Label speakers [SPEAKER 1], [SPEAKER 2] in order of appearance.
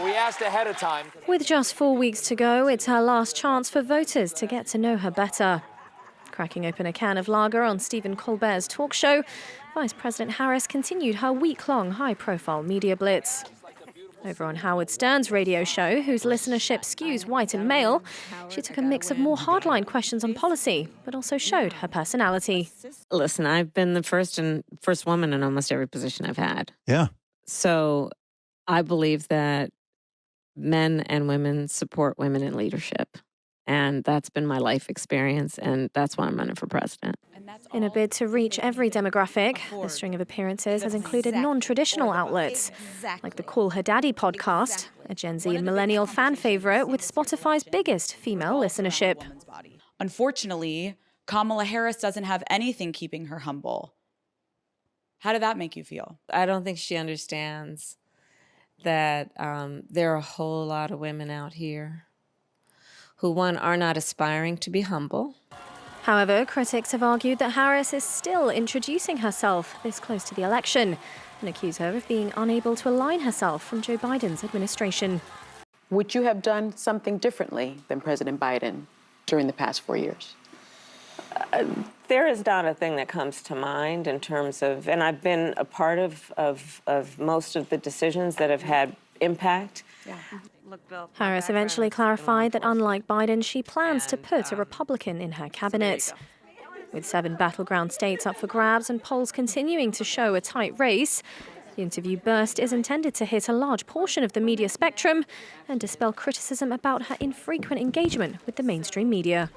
[SPEAKER 1] we asked ahead of time.
[SPEAKER 2] With just 4 weeks to go, it's her last chance for voters to get to know her better. Cracking open a can of lager on Stephen Colbert's talk show, Vice President Harris continued her week-long high-profile media blitz. Over on Howard Stern's radio show, whose listenership skews white and male, she took a mix of more hardline questions on policy, but also showed her personality.
[SPEAKER 3] Listen, I've been the first woman in almost every position I've had.
[SPEAKER 4] Yeah.
[SPEAKER 3] So I believe that men and women support women in leadership. And that's been my life experience, and that's why I'm running for president.
[SPEAKER 2] In a bid to reach every demographic, the string of appearances has included non-traditional outlets, like the Call Her Daddy podcast, a Gen Z and millennial fan favorite with Spotify's biggest female listenership.
[SPEAKER 5] Unfortunately, Kamala Harris doesn't have anything keeping her humble. How did that make you feel?
[SPEAKER 3] I don't think she understands that there are a whole lot of women out here who, one, are not aspiring to be humble.
[SPEAKER 2] However, critics have argued that Harris is still introducing herself this close to the election and accuse her of being unable to align herself from Joe Biden's administration.
[SPEAKER 6] Would you have done something differently than President Biden during the past 4 years?
[SPEAKER 3] There is not a thing that comes to mind in terms of, and I've been a part of most of the decisions that have had impact.
[SPEAKER 6] Yeah.
[SPEAKER 2] Harris eventually clarified that unlike Biden, she plans to put a Republican in her cabinet. With 7 battleground states up for grabs and polls continuing to show a tight race, the interview burst is intended to hit a large portion of the media spectrum and dispel criticism about her infrequent engagement with the mainstream media.